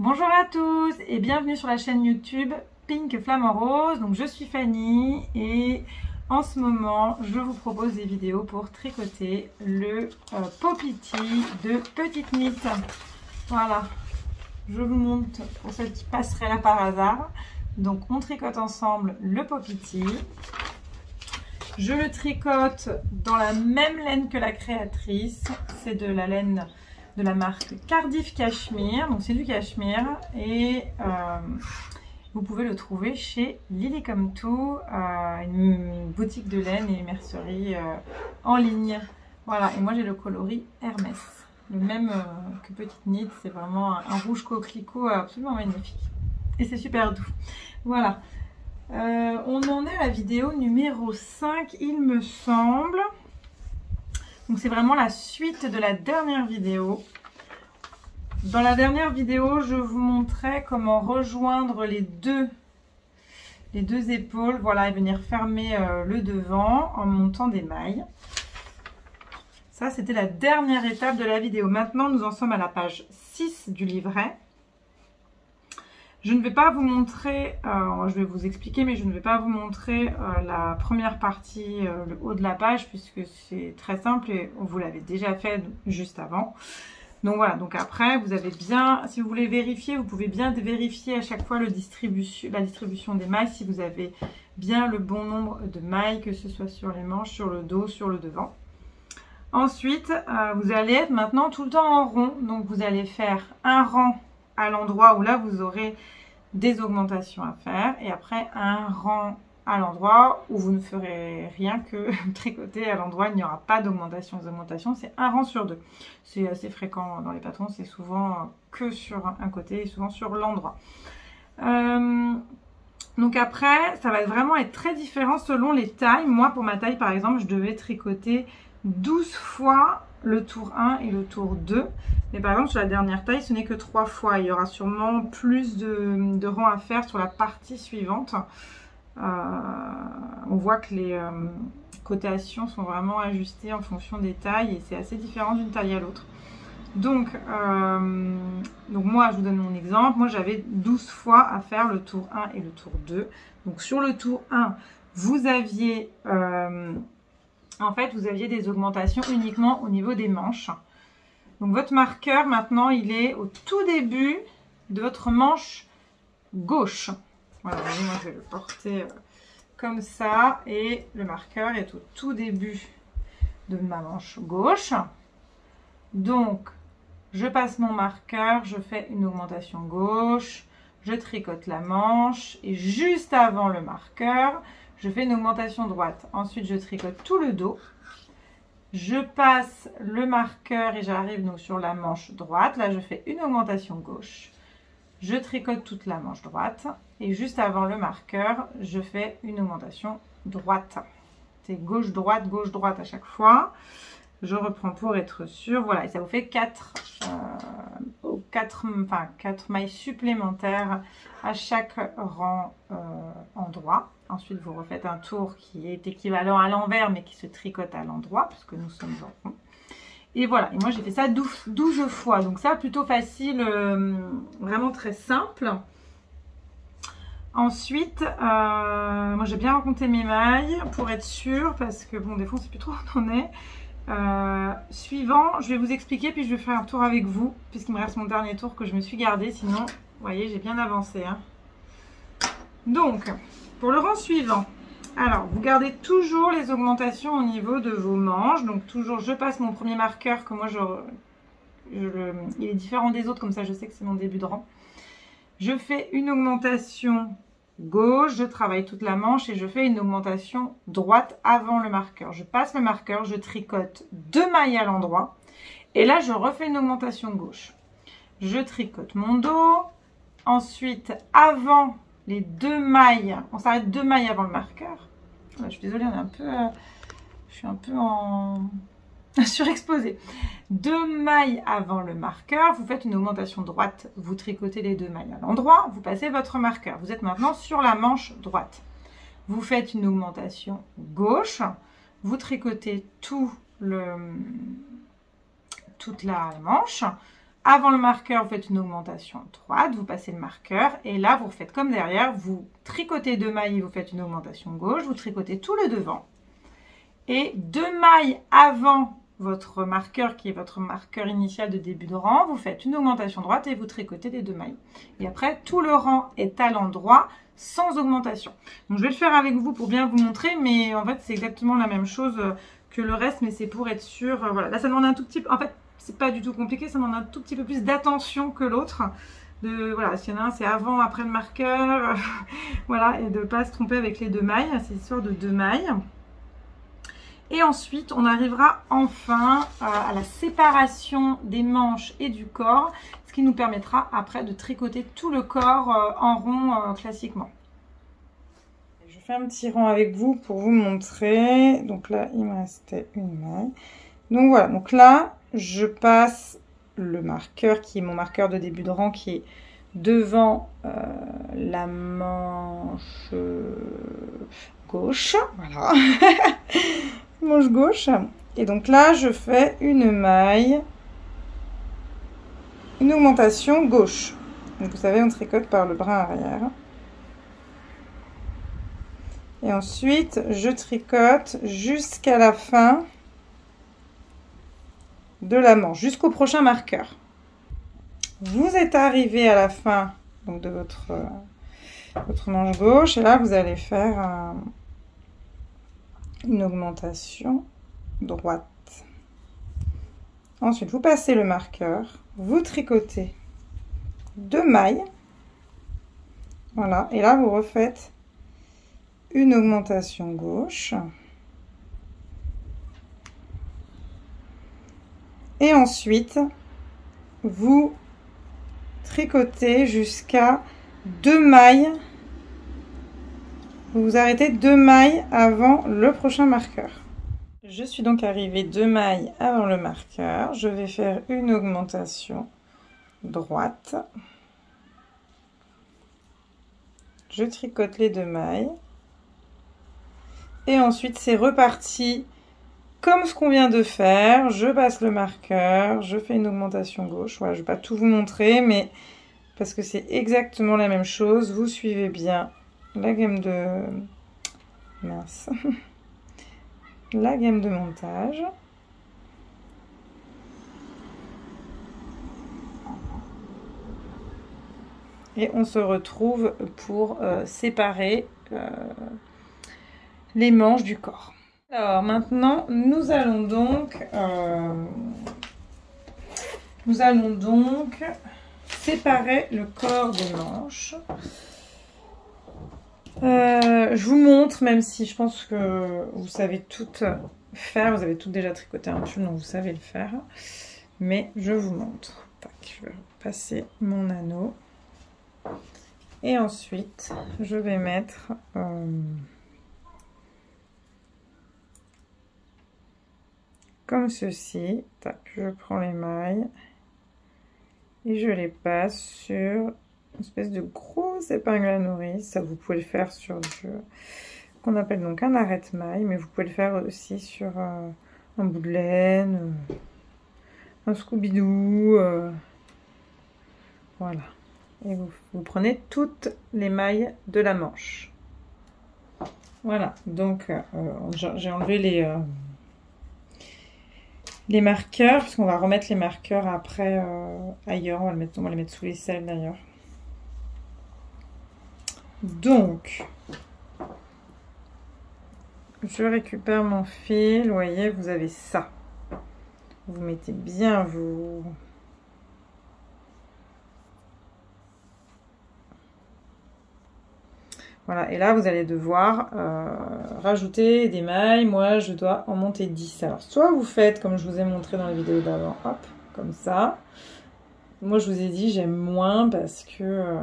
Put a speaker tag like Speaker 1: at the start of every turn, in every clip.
Speaker 1: Bonjour à tous et bienvenue sur la chaîne YouTube Pink Flamant Rose. Donc je suis Fanny et en ce moment je vous propose des vidéos pour tricoter le Popiti de Petite Knit. Voilà, je vous montre pour celles qui passeraient là par hasard. Donc on tricote ensemble le Popiti. Je le tricote dans la même laine que la créatrice, c'est de la laine de la marque Cardiff Cashmere, donc c'est du cachemire et vous pouvez le trouver chez Lily Come To, une boutique de laine et mercerie en ligne. Voilà, et moi j'ai le coloris Hermès, le même que Petite Knit, c'est vraiment un rouge coquelicot absolument magnifique et c'est super doux. Voilà, on en est à la vidéo numéro 5 il me semble. Donc c'est vraiment la suite de la dernière vidéo. Dans la dernière vidéo, je vous montrais comment rejoindre les deux épaules, voilà, et venir fermer le devant en montant des mailles. Ça, c'était la dernière étape de la vidéo. Maintenant, nous en sommes à la page 6 du livret. Je ne vais pas vous montrer, je vais vous expliquer, mais je ne vais pas vous montrer la première partie, le haut de la page, puisque c'est très simple et vous l'avez déjà fait juste avant. Donc voilà, donc après, vous avez bien, si vous voulez vérifier, vous pouvez bien vérifier à chaque fois la distribution des mailles, si vous avez bien le bon nombre de mailles, que ce soit sur les manches, sur le dos, sur le devant. Ensuite, vous allez être maintenant tout le temps en rond, donc vous allez faire un rang à l'endroit où là vous aurez des augmentations à faire et après un rang à l'endroit où vous ne ferez rien que tricoter à l'endroit, il n'y aura pas d'augmentation. Les augmentations, c'est un rang sur deux. C'est assez fréquent dans les patrons, c'est souvent que sur un côté et souvent sur l'endroit. Donc après, ça va vraiment être très différent selon les tailles. Moi, pour ma taille, par exemple, je devais tricoter 12 fois le tour 1 et le tour 2. Mais par exemple, sur la dernière taille, ce n'est que 3 fois. Il y aura sûrement plus de rangs à faire sur la partie suivante. On voit que les cotations sont vraiment ajustées en fonction des tailles et c'est assez différent d'une taille à l'autre. Donc moi, je vous donne mon exemple. Moi, j'avais 12 fois à faire le tour 1 et le tour 2. Donc sur le tour 1, vous aviez... en fait, vous aviez des augmentations uniquement au niveau des manches. Donc votre marqueur, maintenant, il est au tout début de votre manche gauche. Voilà, moi je vais le porter comme ça. Et le marqueur est au tout début de ma manche gauche. Donc, je passe mon marqueur, je fais une augmentation gauche, je tricote la manche. Et juste avant le marqueur, je fais une augmentation droite. Ensuite, je tricote tout le dos. Je passe le marqueur et j'arrive donc sur la manche droite. Là, je fais une augmentation gauche. Je tricote toute la manche droite. Et juste avant le marqueur, je fais une augmentation droite. C'est gauche-droite à chaque fois. Je reprends pour être sûre. Voilà, et ça vous fait 4 mailles supplémentaires à chaque rang endroit. Ensuite, vous refaites un tour qui est équivalent à l'envers, mais qui se tricote à l'endroit, puisque nous sommes en rond. Et voilà, et moi j'ai fait ça 12 fois. Donc ça, plutôt facile, vraiment très simple. Ensuite, moi j'ai bien recompté mes mailles pour être sûre, parce que bon, des fois on ne sait plus trop où on en est. Suivant, je vais vous expliquer, puis je vais faire un tour avec vous, puisqu'il me reste mon dernier tour que je me suis gardé. Sinon, vous voyez, j'ai bien avancé. Hein. Donc, pour le rang suivant, alors vous gardez toujours les augmentations au niveau de vos manches. Donc toujours, je passe mon premier marqueur, que moi il est différent des autres, comme ça je sais que c'est mon début de rang. Je fais une augmentation gauche, je travaille toute la manche et je fais une augmentation droite avant le marqueur. Je passe le marqueur, je tricote 2 mailles à l'endroit et là je refais une augmentation gauche. Je tricote mon dos, ensuite avant les 2 mailles, on s'arrête 2 mailles avant le marqueur. Je suis désolée, je suis un peu en surexposée. 2 mailles avant le marqueur, vous faites une augmentation droite, vous tricotez les 2 mailles à l'endroit, vous passez votre marqueur. Vous êtes maintenant sur la manche droite. Vous faites une augmentation gauche, vous tricotez toute la manche. avant le marqueur, vous faites une augmentation droite, vous passez le marqueur et là, vous refaites comme derrière, vous tricotez 2 mailles et vous faites une augmentation gauche, vous tricotez tout le devant. Et 2 mailles avant votre marqueur, qui est votre marqueur initial de début de rang, vous faites une augmentation droite et vous tricotez les 2 mailles. Et après, tout le rang est à l'endroit, sans augmentation. Donc, je vais le faire avec vous pour bien vous montrer, mais en fait, c'est exactement la même chose que le reste, mais c'est pour être sûr. Voilà, là, ça demande un tout petit peu... En fait, c'est pas du tout compliqué, ça demande un tout petit peu plus d'attention que l'autre. Voilà, s'il y en a un, c'est avant, après le marqueur. Voilà, et de ne pas se tromper avec les 2 mailles. C'est l'histoire de 2 mailles. Et ensuite, on arrivera enfin à la séparation des manches et du corps, ce qui nous permettra après de tricoter tout le corps en rond classiquement. Je fais un petit rang avec vous pour vous montrer. Donc là, il me restait une maille. Donc voilà, donc là, je passe le marqueur qui est mon marqueur de début de rang qui est devant la manche gauche. Voilà. Manche gauche. Et donc là, je fais une maille, une augmentation gauche. Donc vous savez, on tricote par le bras arrière. Et ensuite, je tricote jusqu'à la fin de la manche, jusqu'au prochain marqueur. Vous êtes arrivé à la fin donc, de votre manche gauche. Et là, vous allez faire une augmentation droite. Ensuite, vous passez le marqueur, vous tricotez 2 mailles. Voilà, et là, vous refaites une augmentation gauche. Et ensuite, vous tricotez jusqu'à 2 mailles. Vous vous arrêtez 2 mailles avant le prochain marqueur. Je suis donc arrivée 2 mailles avant le marqueur. Je vais faire une augmentation droite. Je tricote les 2 mailles. Et ensuite, c'est reparti comme ce qu'on vient de faire. Je passe le marqueur, je fais une augmentation gauche. Voilà, je ne vais pas tout vous montrer, mais parce que c'est exactement la même chose. Vous suivez bien la gamme de... Mince. La gamme de montage. Et on se retrouve pour séparer les manches du corps. Alors maintenant, nous allons donc séparer le corps des manches. Je vous montre, même si je pense que vous savez toutes faire, vous avez toutes déjà tricoté un tulle, donc vous savez le faire. Mais je vous montre. Tac, je vais passer mon anneau. Et ensuite, je vais mettre... comme ceci. Tac, je prends les mailles et je les passe sur une espèce de grosse épingle à nourrice. Ça, vous pouvez le faire sur du qu'on appelle donc un arrête-maille, mais vous pouvez le faire aussi sur un bout de laine, un Scooby-Doo, voilà. Et vous prenez toutes les mailles de la manche. Voilà, donc j'ai enlevé les marqueurs, puisqu'on va remettre les marqueurs après ailleurs. On va les mettre sous les selles d'ailleurs. Donc, je récupère mon fil. Vous voyez, vous avez ça. Vous mettez bien vos... Voilà, et là, vous allez devoir rajouter des mailles. Moi, je dois en monter 10. Alors, soit vous faites, comme je vous ai montré dans la vidéo d'avant, hop, comme ça. Moi, je vous ai dit, j'aime moins parce que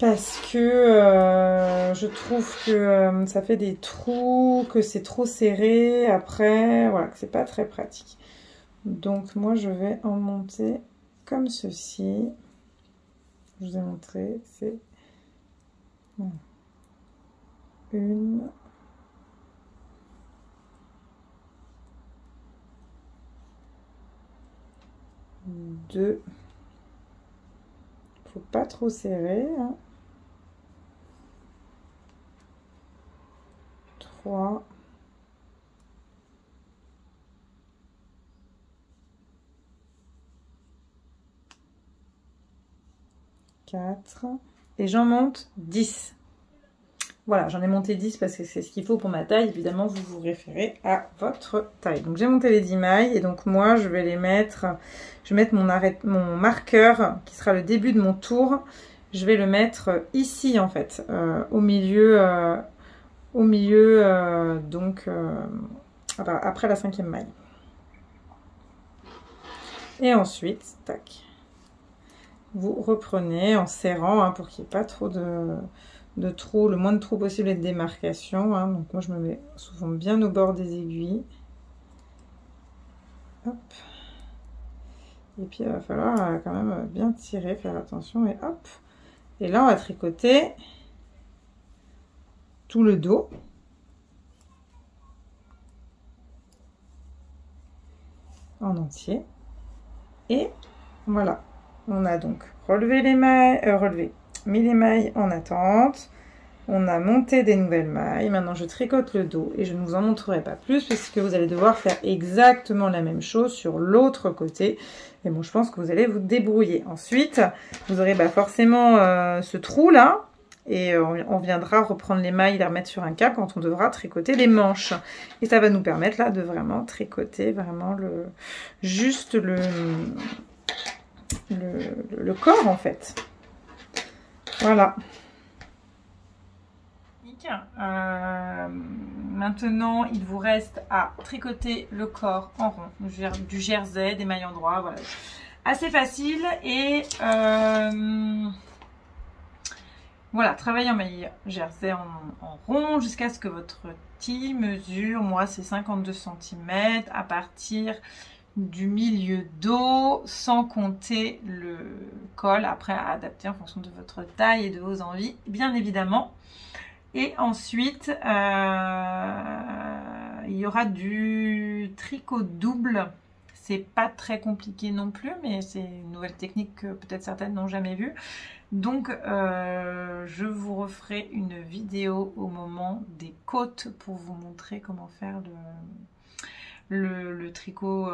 Speaker 1: je trouve que ça fait des trous, que c'est trop serré. Après, voilà, que c'est pas très pratique. Donc, moi, je vais en monter comme ceci. Je vous ai montré, c'est... Une, 2. Faut pas trop serrer. Hein. 3. 4. Et j'en monte 10. Voilà, j'en ai monté 10 parce que c'est ce qu'il faut pour ma taille. Évidemment, vous vous référez à votre taille. Donc, j'ai monté les 10 mailles. Et donc, moi, je vais les mettre... Je vais mettre mon marqueur, qui sera le début de mon tour. Je vais le mettre ici, en fait. Au milieu, donc, après la 5e maille. Et ensuite, tac. Vous reprenez en serrant, hein, pour qu'il n'y ait pas trop de trous, le moins de trous possible et de démarcation. Hein. Donc moi je me mets souvent bien au bord des aiguilles. Hop. Et puis il va falloir quand même bien tirer, faire attention et hop. Et là on va tricoter tout le dos. En entier. Et voilà. On a donc relevé les mailles, mis les mailles en attente. On a monté des nouvelles mailles. Maintenant, je tricote le dos et je ne vous en montrerai pas plus puisque vous allez devoir faire exactement la même chose sur l'autre côté. Et bon, je pense que vous allez vous débrouiller. Ensuite, vous aurez forcément ce trou là et on viendra reprendre les mailles et les remettre sur un cap quand on devra tricoter les manches. Et ça va nous permettre là de vraiment tricoter vraiment juste le corps en fait. Voilà. Maintenant il vous reste à tricoter le corps en rond, du jersey, des mailles endroit, voilà. Assez facile et voilà, travaillez en maille jersey en rond jusqu'à ce que votre tige mesure, moi c'est 52 cm à partir du milieu dos, sans compter le col, après à adapter en fonction de votre taille et de vos envies, bien évidemment. Et ensuite, il y aura du tricot double. C'est pas très compliqué non plus, mais c'est une nouvelle technique que peut-être certaines n'ont jamais vue. Donc, je vous referai une vidéo au moment des côtes pour vous montrer comment faire le tricot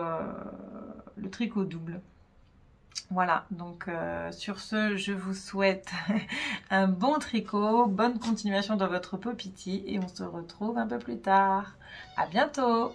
Speaker 1: double. Voilà, donc sur ce, je vous souhaite un bon tricot, bonne continuation dans votre Popiti et on se retrouve un peu plus tard. À bientôt!